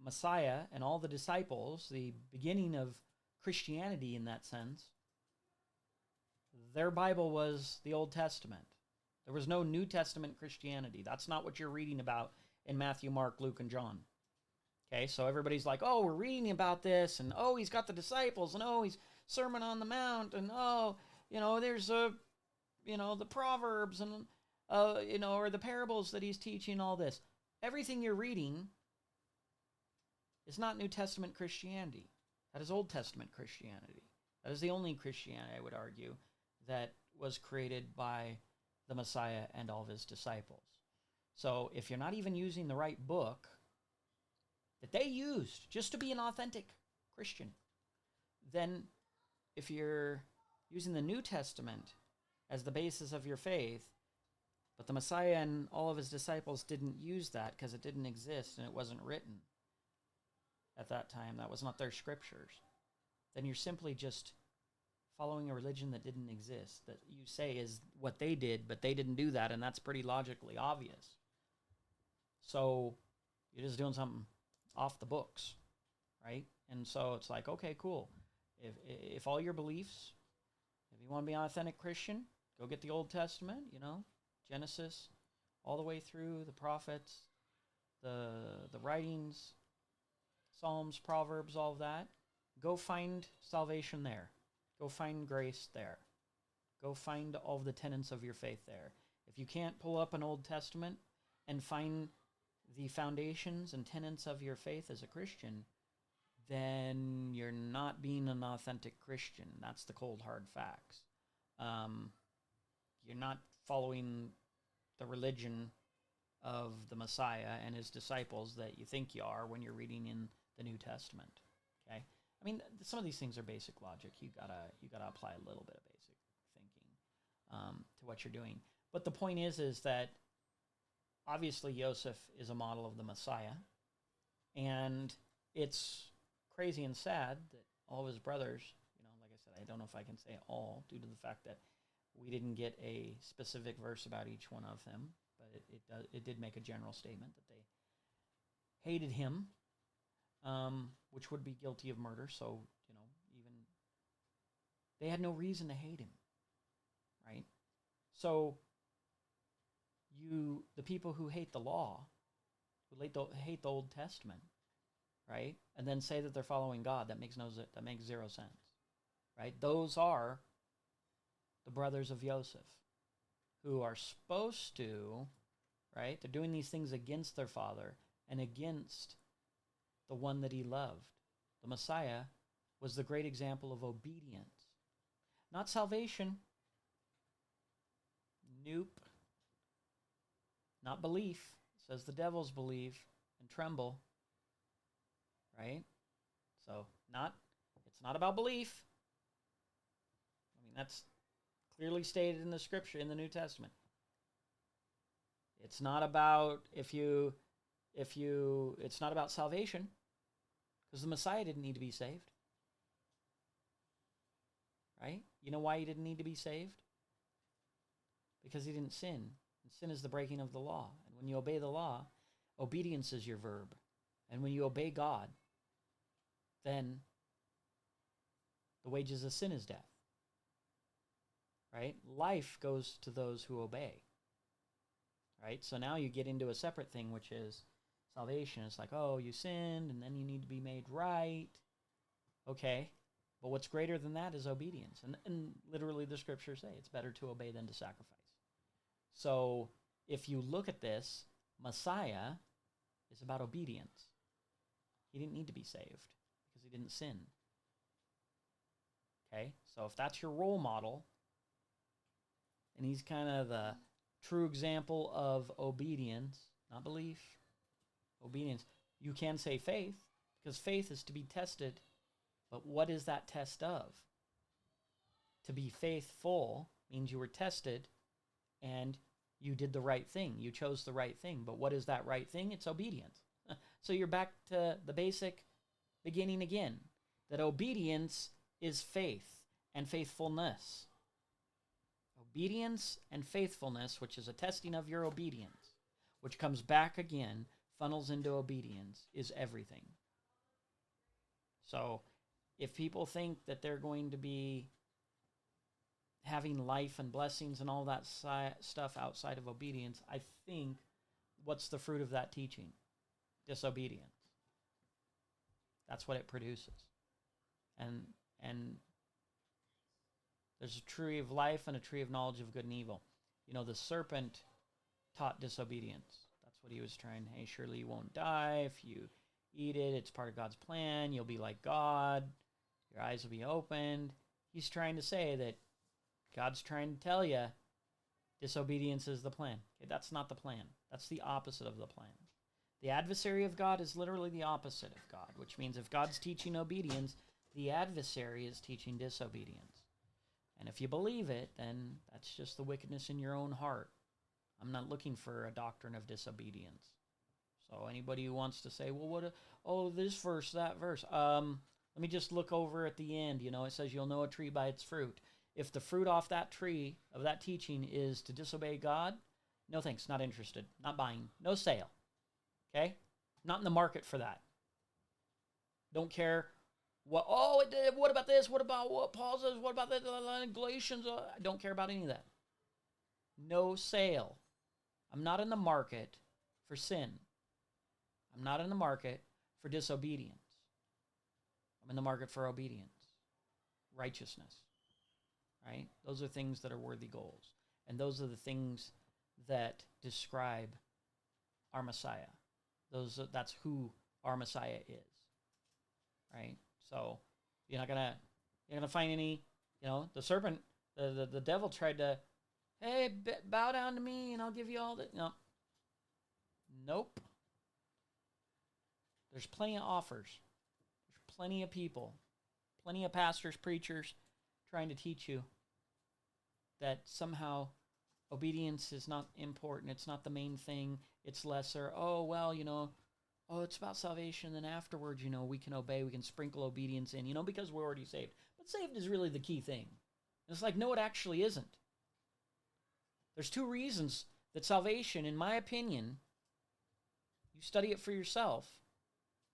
Messiah and all the disciples, the beginning of Christianity in that sense, their Bible was the Old Testament. There was no New Testament Christianity. That's not what you're reading about in Matthew, Mark, Luke, and John. Okay, so everybody's like, oh, we're reading about this, and oh, he's got the disciples, and oh, he's Sermon on the Mount, and oh, there's the Proverbs, and or the parables that he's teaching, all this. Everything you're reading is not New Testament Christianity. That is Old Testament Christianity. That is the only Christianity, I would argue, that was created by the Messiah and all of his disciples. So if you're not even using the right book that they used just to be an authentic Christian, then if you're using the New Testament as the basis of your faith, but the Messiah and all of his disciples didn't use that because it didn't exist and it wasn't written at that time, that was not their scriptures, then you're simply just following a religion that didn't exist, that you say is what they did, but they didn't do that, and that's pretty logically obvious. So you're just doing something off the books, right? And so it's like, okay, cool. If all your beliefs, if you want to be an authentic Christian, go get the Old Testament, Genesis, all the way through the prophets, the writings, Psalms, Proverbs, all of that. Go find salvation there. Go find grace there. Go find all of the tenets of your faith there. If you can't pull up an Old Testament and find the foundations and tenets of your faith as a Christian, then you're not being an authentic Christian. That's the cold, hard facts. You're not following the religion of the Messiah and his disciples that you think you are when you're reading in the New Testament. Okay? I mean, some of these things are basic logic. You gotta apply a little bit of basic thinking to what you're doing. But the point is that obviously Yosef is a model of the Messiah, and it's crazy and sad that all of his brothers, like I said, I don't know if I can say all due to the fact that we didn't get a specific verse about each one of them, but it did make a general statement that they hated him, which would be guilty of murder. So, even they had no reason to hate him, right? So the people who hate the law, who hate the Old Testament, right, and then say that they're following God, that makes zero sense, right? Those are the brothers of Yosef, who are supposed to, right? They're doing these things against their father and against the one that he loved. The Messiah was the great example of obedience, not salvation. Nope. Not belief. It says the devils believe and tremble, right? So it's not about belief. I mean, that's clearly stated in the scripture in the New Testament. It's not about it's not about salvation, because the Messiah didn't need to be saved. Right? You know why he didn't need to be saved? Because he didn't sin. And sin is the breaking of the law. And when you obey the law, obedience is your verb. And when you obey God, then the wages of sin is death. Right? Life goes to those who obey. Right? So now you get into a separate thing, which is salvation. It's like, oh, you sinned, and then you need to be made right. Okay. But what's greater than that is obedience. And literally the scriptures say it's better to obey than to sacrifice. So if you look at this, Messiah is about obedience. He didn't need to be saved because he didn't sin. Okay? So if that's your role model, and he's kind of the true example of obedience, not belief, obedience, you can say faith, because faith is to be tested. But what is that test of? To be faithful means you were tested and you did the right thing. You chose the right thing. But what is that right thing? It's obedience. So you're back to the basic beginning again, that obedience is faith and faithfulness. Obedience and faithfulness, which is a testing of your obedience, which comes back again, funnels into obedience, is everything. So if people think that they're going to be having life and blessings and all that stuff outside of obedience, I think what's the fruit of that teaching? Disobedience. That's what it produces. And there's a tree of life and a tree of knowledge of good and evil. The serpent taught disobedience. That's what he was trying. Hey, surely you won't die if you eat it. It's part of God's plan. You'll be like God. Your eyes will be opened. He's trying to say that God's trying to tell you disobedience is the plan. Okay, that's not the plan. That's the opposite of the plan. The adversary of God is literally the opposite of God, which means if God's teaching obedience, the adversary is teaching disobedience. And if you believe it, then that's just the wickedness in your own heart. I'm not looking for a doctrine of disobedience. So anybody who wants to say, well, this verse, that verse, let me just look over at the end. It says you'll know a tree by its fruit. If the fruit off that tree of that teaching is to disobey God, no thanks, not interested, not buying, no sale. Okay? Not in the market for that. Don't care what about this? What about what Paul says? What about that? Galatians? I don't care about any of that. No sale. I'm not in the market for sin. I'm not in the market for disobedience. I'm in the market for obedience, righteousness, right? Those are things that are worthy goals. And those are the things that describe our Messiah. That's who our Messiah is, right? So you're not gonna find any, the serpent, the devil tried to, hey, bow down to me and I'll give you all that. No. Nope. There's plenty of offers. There's plenty of people, plenty of pastors, preachers trying to teach you that somehow obedience is not important. It's not the main thing. It's lesser. Oh, well, it's about salvation. Then afterwards, we can obey. We can sprinkle obedience in, because we're already saved. But saved is really the key thing. And it's like, no, it actually isn't. There's two reasons that salvation, in my opinion, you study it for yourself.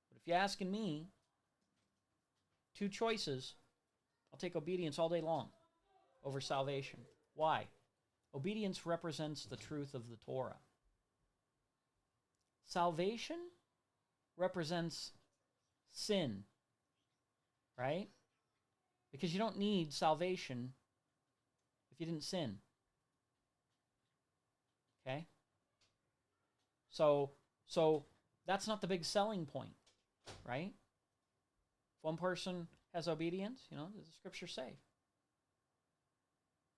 But if you're asking me, two choices, I'll take obedience all day long over salvation. Why? Obedience represents the truth of the Torah. Salvation represents sin, right? Because you don't need salvation if you didn't sin. Okay? So that's not the big selling point, right? If one person has obedience, does the scripture say?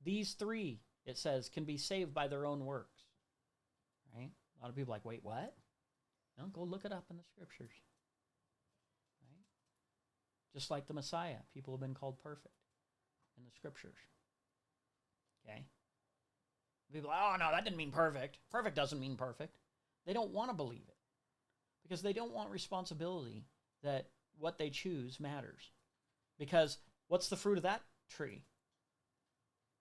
These three, it says, can be saved by their own works, right? A lot of people are like, wait, what? Go look it up in the scriptures, right? Just like the Messiah, people have been called perfect in the scriptures, okay? People are like, oh, no, that didn't mean perfect. Perfect doesn't mean perfect. They don't want to believe it because they don't want responsibility that what they choose matters. Because what's the fruit of that tree?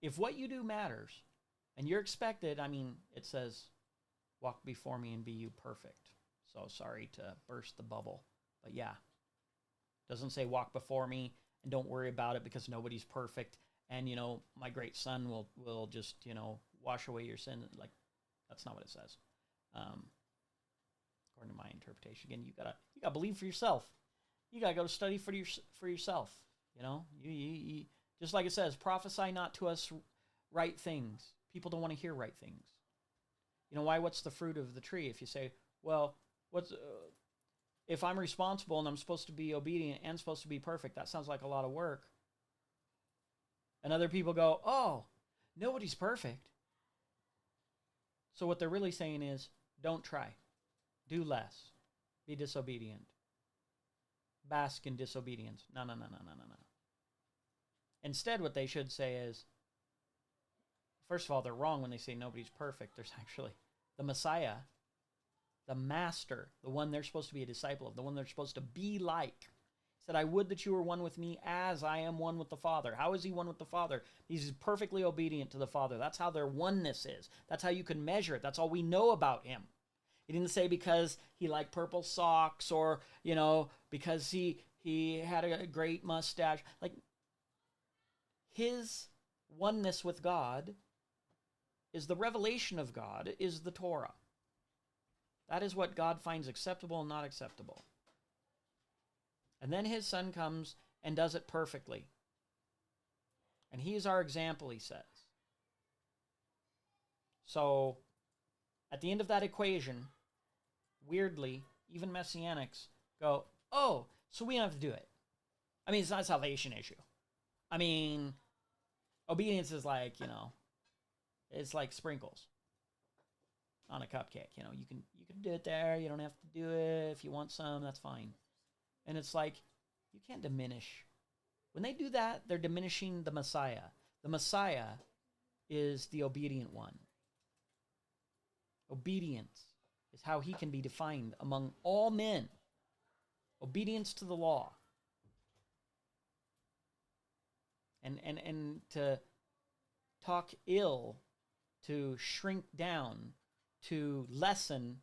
If what you do matters and you're expected, it says, walk before me and be you perfect. So sorry to burst the bubble, but yeah. It doesn't say walk before me and don't worry about it because nobody's perfect. And, my great son will just, wash away your sin. Like, that's not what it says. According to my interpretation. Again, you gotta believe for yourself. You gotta go to study for yourself. You just like it says, prophesy not to us right things. People don't want to hear right things. Why? What's the fruit of the tree? If you say, well, if I'm responsible and I'm supposed to be obedient and supposed to be perfect, that sounds like a lot of work. And other people go, oh, nobody's perfect. So what they're really saying is, don't try. Do less. Be disobedient. Bask in disobedience. No. Instead, what they should say is, first of all, they're wrong when they say nobody's perfect. There's actually the Messiah, the Master, the one they're supposed to be a disciple of, the one they're supposed to be like. He said, I would that you were one with me as I am one with the Father. How is he one with the Father? He's perfectly obedient to the Father. That's how their oneness is. That's how you can measure it. That's all we know about him. He didn't say because he liked purple socks or, because he had a great mustache. Like, his oneness with God, is the revelation of God, is the Torah. That is what God finds acceptable and not acceptable. And then his son comes and does it perfectly. And he is our example, he says. So, at the end of that equation, weirdly, even Messianics go, oh, so we don't have to do it. I mean, it's not a salvation issue. I mean, obedience is like, it's like sprinkles on a cupcake. You can do it there. You don't have to do it. If you want some, that's fine. And it's like, you can't diminish. When they do that, they're diminishing the Messiah. The Messiah is the obedient one. Obedience is how he can be defined among all men. Obedience to the law. And to talk ill, to shrink down, to lessen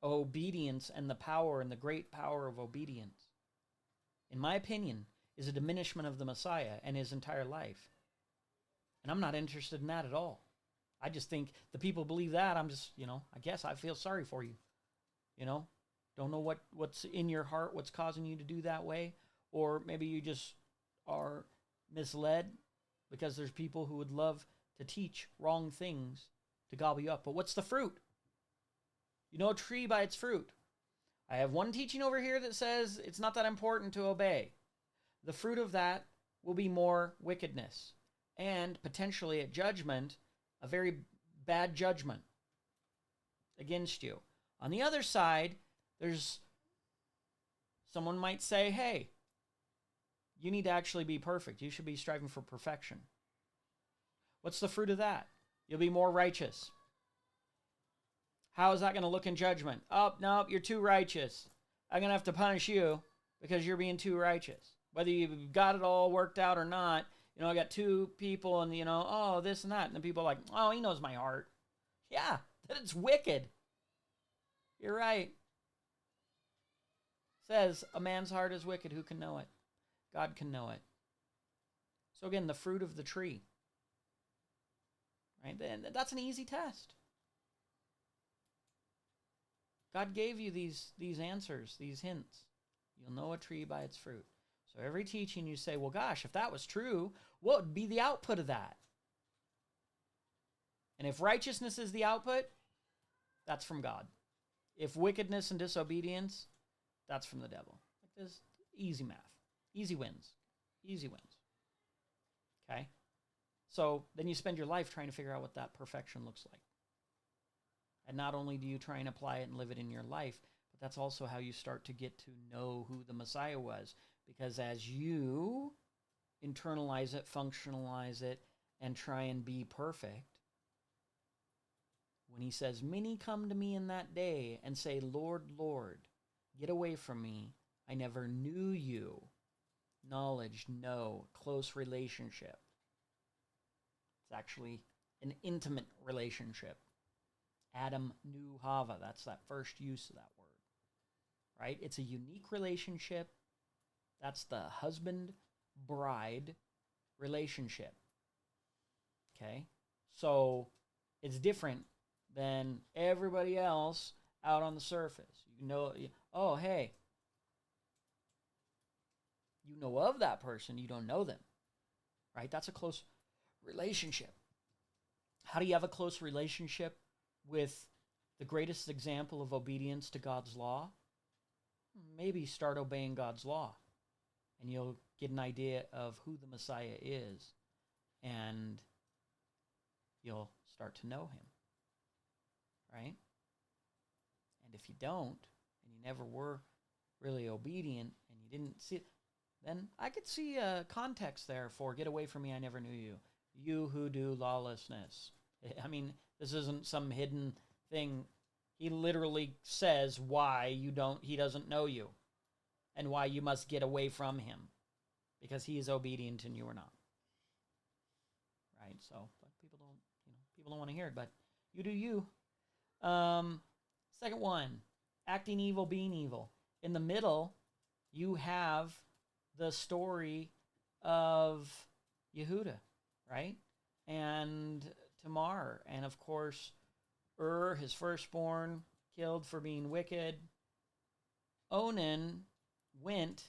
obedience and the power and the great power of obedience, in my opinion, is a diminishment of the Messiah and his entire life. And I'm not interested in that at all. I just think the people believe that. I'm just, I guess I feel sorry for you. Don't know what's in your heart, what's causing you to do that way. Or maybe you just are misled because there's people who would love to teach wrong things to gobble you up. But what's the fruit? You know a tree by its fruit. I have one teaching over here that says it's not that important to obey. The fruit of that will be more wickedness and potentially at judgment, a very bad judgment against you. On the other side, there's someone might say, hey, you need to actually be perfect. You should be striving for perfection. What's the fruit of that? You'll be more righteous. How is that going to look in judgment? Oh, no, you're too righteous. I'm going to have to punish you because you're being too righteous. Whether you've got it all worked out or not, I got two people and, oh, this and that. And the people are like, oh, he knows my heart. Yeah, that it's wicked. You're right. It says, a man's heart is wicked. Who can know it? God can know it. So again, the fruit of the tree. Right? Then that's an easy test. God gave you these answers, these hints. You'll know a tree by its fruit. So every teaching you say, well, gosh, if that was true, what would be the output of that? And if righteousness is the output, that's from God. If wickedness and disobedience, that's from the devil. Like this, easy math. Easy wins. Easy wins. Okay? So then you spend your life trying to figure out what that perfection looks like. And not only do you try and apply it and live it in your life, but that's also how you start to get to know who the Messiah was. Because as you internalize it, functionalize it, and try and be perfect, when he says, many come to me in that day and say, Lord, Lord, get away from me. I never knew you. Knowledge, know, close relationship. It's actually an intimate relationship. Adam knew Hava. That's that first use of that word. Right? It's a unique relationship. That's the husband-bride relationship. Okay? So it's different than everybody else out on the surface. Oh, hey, you know of that person, you don't know them. Right? That's a close relationship. How do you have a close relationship with the greatest example of obedience to God's law? Maybe start obeying God's law, and you'll get an idea of who the Messiah is, and you'll start to know him, right? And if you don't, and you never were really obedient, and you didn't see it, then I could see a context there for get away from me, I never knew you. You who do lawlessness. I mean, this isn't some hidden thing. He literally says why he doesn't know you and why you must get away from him because he is obedient and you are not. Right? So, but people don't want to hear it, but you do you. Second one, acting evil, being evil. In the middle, you have the story of Yehuda, right? and Tamar. And of course, his firstborn, killed for being wicked. Onan went,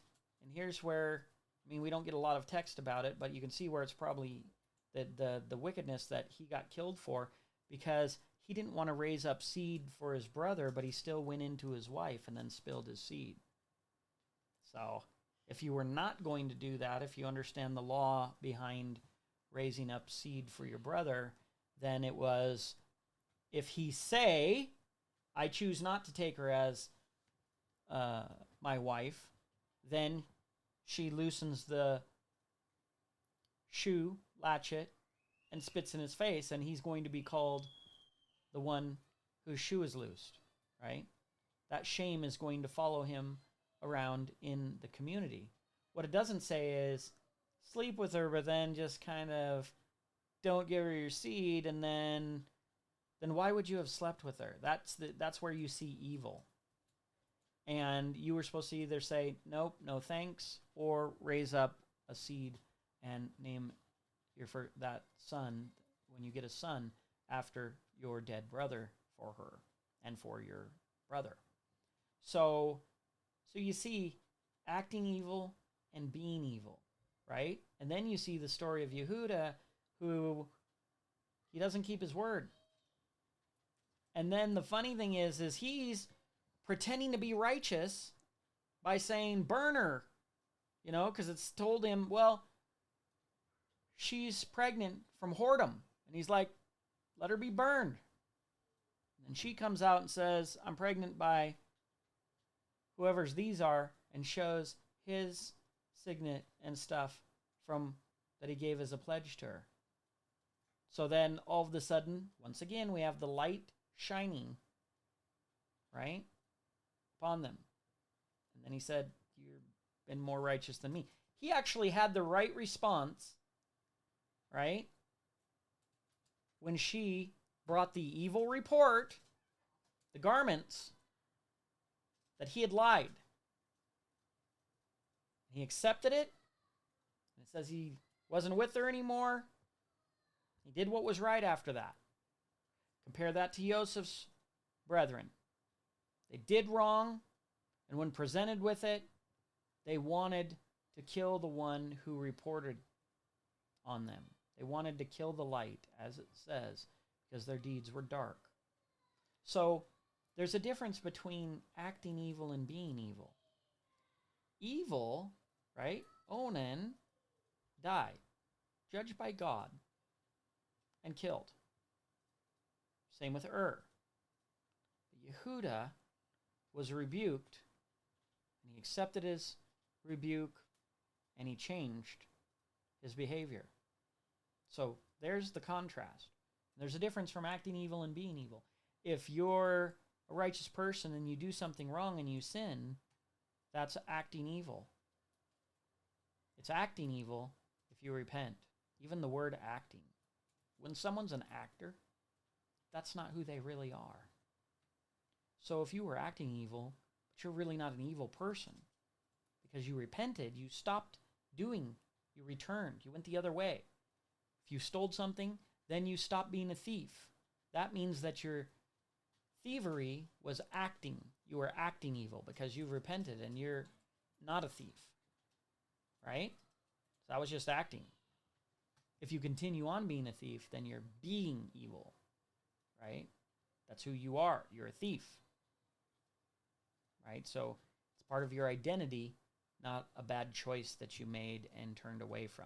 and here's where, I mean, we don't get a lot of text about it, but you can see where it's probably the wickedness that he got killed for, because he didn't want to raise up seed for his brother, but he still went into his wife and then spilled his seed. So if you were not going to do that, if you understand the law behind raising up seed for your brother, then it was, if he say, I choose not to take her as my wife, then she loosens the shoe, latchet, and spits in his face, and he's going to be called the one whose shoe is loosed, right? That shame is going to follow him around in the community. What it doesn't say is sleep with her, but then just kind of don't give her your seed, and then why would you have slept with her? That's where you see evil. And you were supposed to either say, nope, no thanks, or raise up a seed and name that son, when you get a son, after your dead brother for her and for your brother. So you see acting evil and being evil, right? And then you see the story of Yehuda, who he doesn't keep his word. And then the funny thing is he's pretending to be righteous by saying, burn her, because it's told him, well, she's pregnant from whoredom. And he's like, let her be burned. And she comes out and says, I'm pregnant by whoever's these are, and shows his signet and stuff from that he gave as a pledge to her. So then all of a sudden, once again, we have the light shining, right, upon them. And then he said, you've been more righteous than me. He actually had the right response, right, when she brought the evil report, the garments, that he had lied. He accepted it. And it says he wasn't with her anymore. He did what was right after that. Compare that to Yosef's brethren. They did wrong, and when presented with it, they wanted to kill the one who reported on them. They wanted to kill the light, as it says, because their deeds were dark. So there's a difference between acting evil and being evil. Evil, right? Onan died, judged by God, and killed. Same with Yehuda was rebuked, and he accepted his rebuke, and he changed his behavior. So there's the contrast. There's a difference from acting evil and being evil. If you're a righteous person and you do something wrong and you sin, that's acting evil. It's acting evil if you repent. Even the word acting. When someone's an actor, that's not who they really are. So if you were acting evil, but you're really not an evil person, because you repented, you stopped doing, you returned, you went the other way. If you stole something, then you stopped being a thief. That means that your thievery was acting. You were acting evil because you repented and you're not a thief. Right? So that was just acting. If you continue on being a thief, then you're being evil. Right? That's who you are. You're a thief. Right? So it's part of your identity, not a bad choice that you made and turned away from.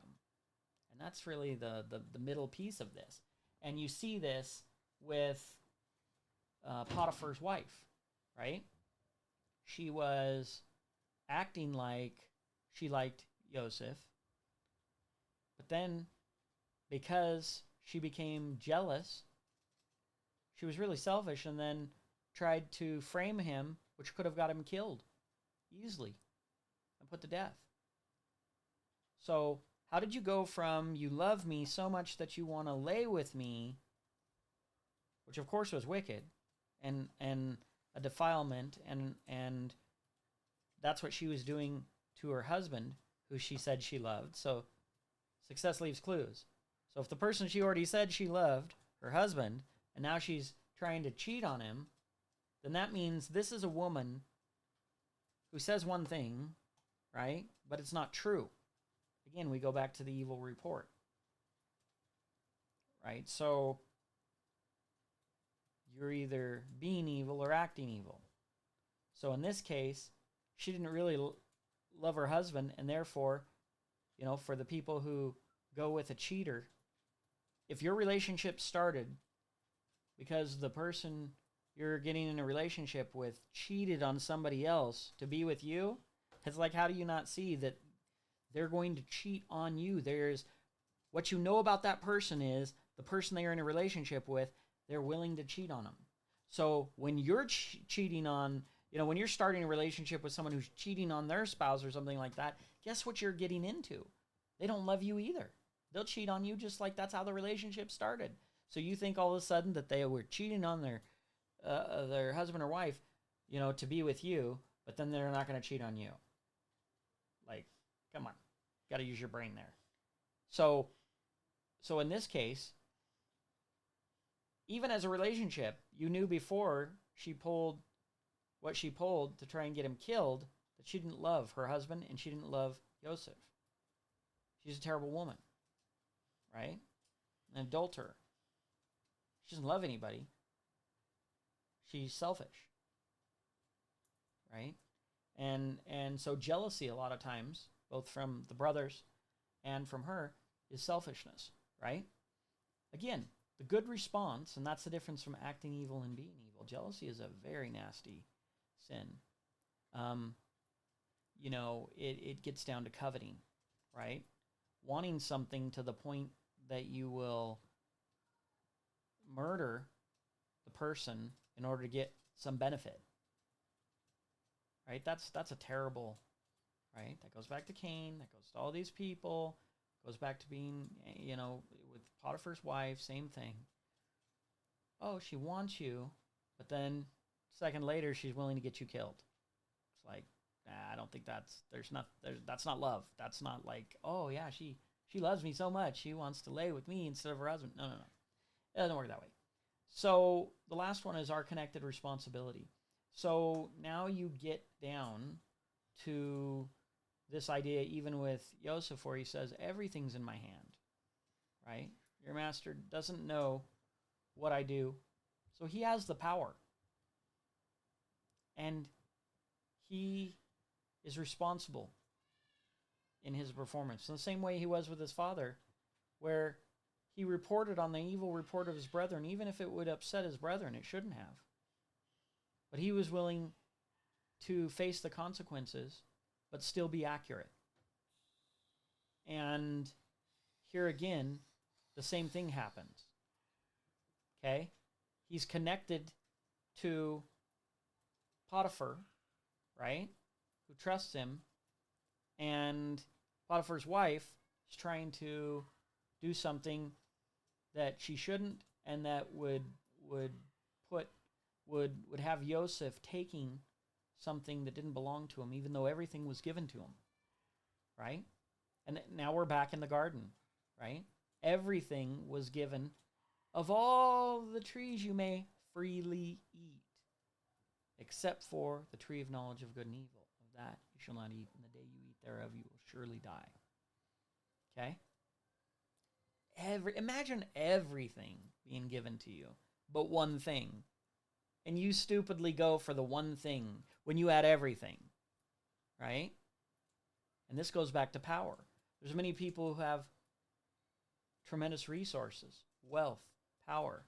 And that's really the middle piece of this. And you see this with Potiphar's wife, right? She was acting like she liked Yosef. But then, because she became jealous, she was really selfish and then tried to frame him, which could have got him killed easily and put to death. So how did you go from you love me so much that you want to lay with me, which of course was wicked and a defilement, and that's what she was doing to her husband, who she said she loved. So success leaves clues. So if the person she already said she loved, her husband, and now she's trying to cheat on him, then that means this is a woman who says one thing, right? But it's not true. Again, we go back to the evil report, right? So you're either being evil or acting evil. So in this case, she didn't really love her husband, and therefore, for the people who go with a cheater, if your relationship started because the person you're getting in a relationship with cheated on somebody else to be with you, it's like, how do you not see that they're going to cheat on you? There's what you know about that person is the person they are in a relationship with, they're willing to cheat on them. So when you're cheating on, when you're starting a relationship with someone who's cheating on their spouse or something like that, guess what you're getting into? They don't love you either. They'll cheat on you just like that's how the relationship started. So you think all of a sudden that they were cheating on their husband or wife, to be with you, but then they're not going to cheat on you. Like, come on, got to use your brain there. So in this case, even as a relationship, you knew before she pulled what she pulled to try and get him killed that she didn't love her husband and she didn't love Yosef. She's a terrible woman, right? An adulterer. She doesn't love anybody. She's selfish, right? And so jealousy a lot of times, both from the brothers and from her, is selfishness, right? Again, the good response, and that's the difference from acting evil and being evil. Jealousy is a very nasty sin. It gets down to coveting, right? Wanting something to the point that you will murder the person in order to get some benefit, right? That's a terrible, right? That goes back to Cain. That goes to all these people. Goes back to being, with Potiphar's wife, same thing. Oh, she wants you, but then a second later, she's willing to get you killed. It's like, I don't think that's not love. That's not like, oh yeah, she loves me so much. She wants to lay with me instead of her husband. No. It doesn't work that way. So the last one is our connected responsibility. So now you get down to this idea, even with Yosef, where he says, everything's in my hand, right? Your master doesn't know what I do. So he has the power. And he is responsible in his performance. In the same way he was with his father, where he reported on the evil report of his brethren, even if it would upset his brethren, it shouldn't have. But he was willing to face the consequences, but still be accurate. And here again, the same thing happens. Okay? He's connected to Potiphar, right? Who trusts him. And Potiphar's wife is trying to do something that she shouldn't, and that would have Yosef taking something that didn't belong to him, even though everything was given to him, right? And now we're back in the garden, right? Everything was given. Of all the trees you may freely eat, except for the tree of knowledge of good and evil. Of that you shall not eat, and the day you eat thereof you will surely die. Okay? Imagine everything being given to you, but one thing. And you stupidly go for the one thing when you had everything, right? And this goes back to power. There's many people who have tremendous resources, wealth, power.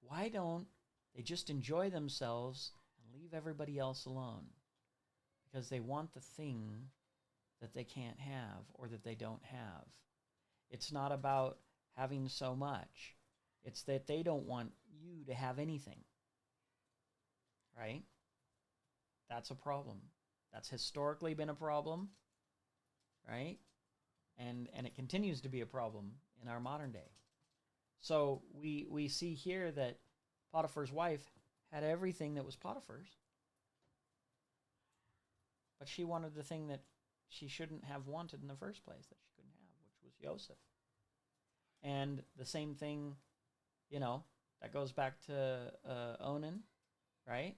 Why don't they just enjoy themselves and leave everybody else alone? Because they want the thing that they can't have or that they don't have. It's not about having so much. It's that they don't want you to have anything. Right? That's a problem. That's historically been a problem. Right? And it continues to be a problem in our modern day. So we see here that Potiphar's wife had everything that was Potiphar's, but she wanted the thing that she shouldn't have wanted in the first place, that she couldn't have, which was Yosef. And the same thing, that goes back to Onan, right?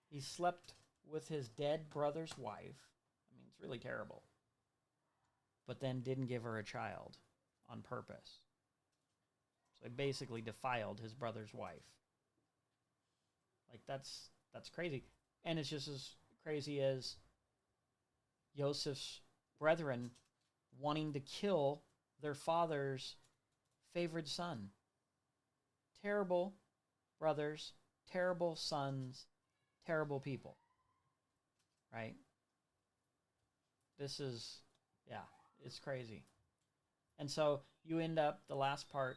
He slept with his dead brother's wife. I mean, it's really terrible. But then didn't give her a child on purpose. So he basically defiled his brother's wife. Like, that's crazy. And it's just as crazy as Yosef's brethren wanting to kill their father's favored son. Terrible brothers, terrible sons, terrible people. Right? This is, it's crazy. And so you end up, the last part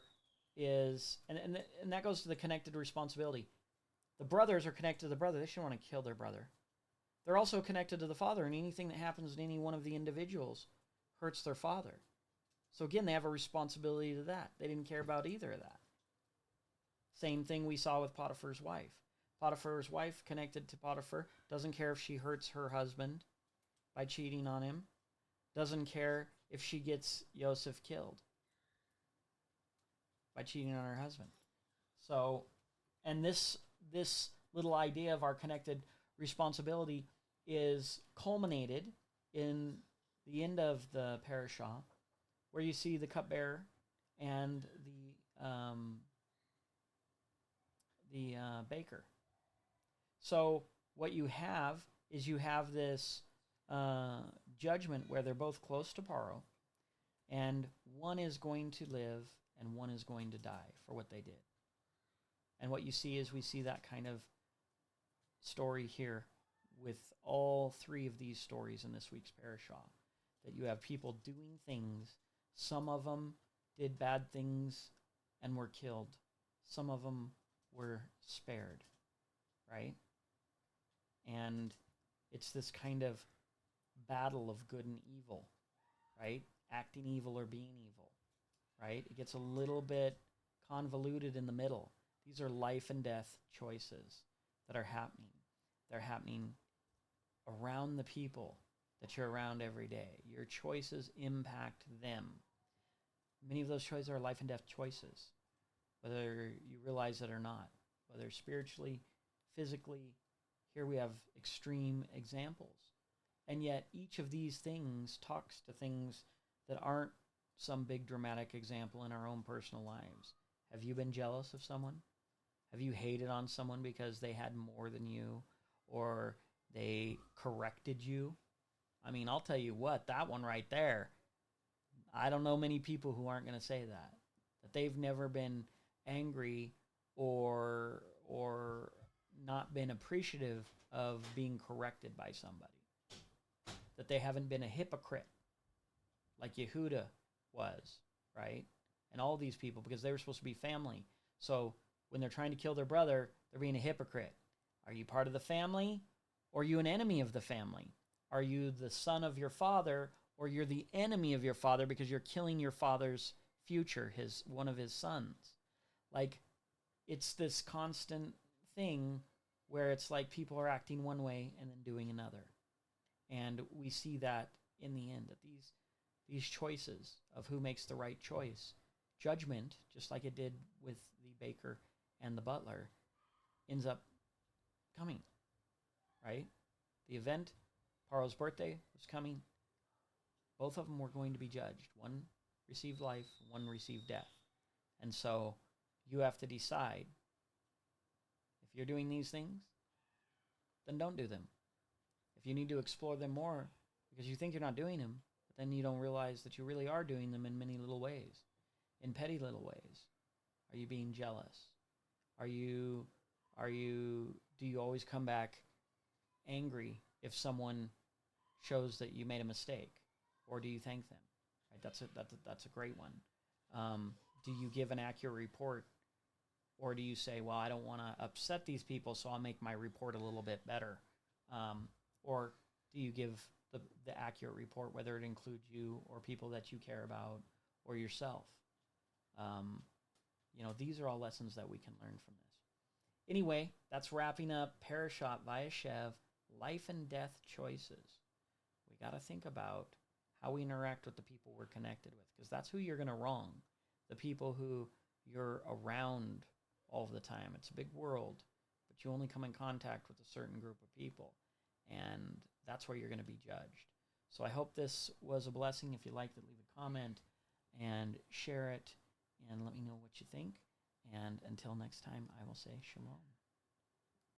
is, and that goes to the connected responsibility. The brothers are connected to the brother. They shouldn't want to kill their brother. They're also connected to the father, and anything that happens to any one of the individuals hurts their father. So again, they have a responsibility to that. They didn't care about either of that. Same thing we saw with Potiphar's wife. Potiphar's wife, connected to Potiphar, doesn't care if she hurts her husband by cheating on him. Doesn't care if she gets Yosef killed by cheating on her husband. So, and this little idea of our connected responsibility is culminated in the end of the Parashat, where you see the cupbearer and the baker. So what you have is this judgment where they're both close to Paro, and one is going to live and one is going to die for what they did. And what you see is we see that kind of story here with all three of these stories in this week's Parashat. That you have people doing things. Some of them did bad things and were killed. Some of them were spared, right? And it's this kind of battle of good and evil, right? Acting evil or being evil, right? It gets a little bit convoluted in the middle. These are life and death choices that are happening. They're happening around the people that you're around every day. Your choices impact them. Many of those choices are life and death choices, whether you realize it or not, whether spiritually, physically. Here we have extreme examples. And yet each of these things talks to things that aren't some big dramatic example in our own personal lives. Have you been jealous of someone? Have you hated on someone because they had more than you, or they corrected you? I mean, I'll tell you what, that one right there, I don't know many people who aren't going to say that they've never been angry or not been appreciative of being corrected by somebody. That they haven't been a hypocrite like Yehuda was, right? And all these people, because they were supposed to be family. So when they're trying to kill their brother, they're being a hypocrite. Are you part of the family, or are you an enemy of the family? Are you the son of your father, or you're the enemy of your father because you're killing your father's future, one of his sons? Like, it's this constant thing where it's like people are acting one way and then doing another. And we see that in the end, that these choices of who makes the right choice, judgment, just like it did with the baker and the butler, ends up coming, right? The event, Paro's birthday, was coming. Both of them were going to be judged. One received life, one received death. And so you have to decide, if you're doing these things, then don't do them. If you need to explore them more because you think you're not doing them, but then you don't realize that you really are doing them in many little ways, in petty little ways. Are you being jealous? Do you always come back angry if someone shows that you made a mistake, or do you thank them? Right? That's a great one. Do you give an accurate report, or do you say, well, I don't want to upset these people, so I'll make my report a little bit better? Or do you give the accurate report, whether it includes you or people that you care about or yourself? These are all lessons that we can learn from this. Anyway, that's wrapping up Parashat Vayeshev, life and death choices. We got to think about how we interact with the people we're connected with, because that's who you're going to wrong. the people who you're around all the time. It's a big world, but you only come in contact with a certain group of people, and that's where you're going to be judged. So I hope this was a blessing. If you liked it, leave a comment and share it, and let me know what you think. And until next time, I will say shalom.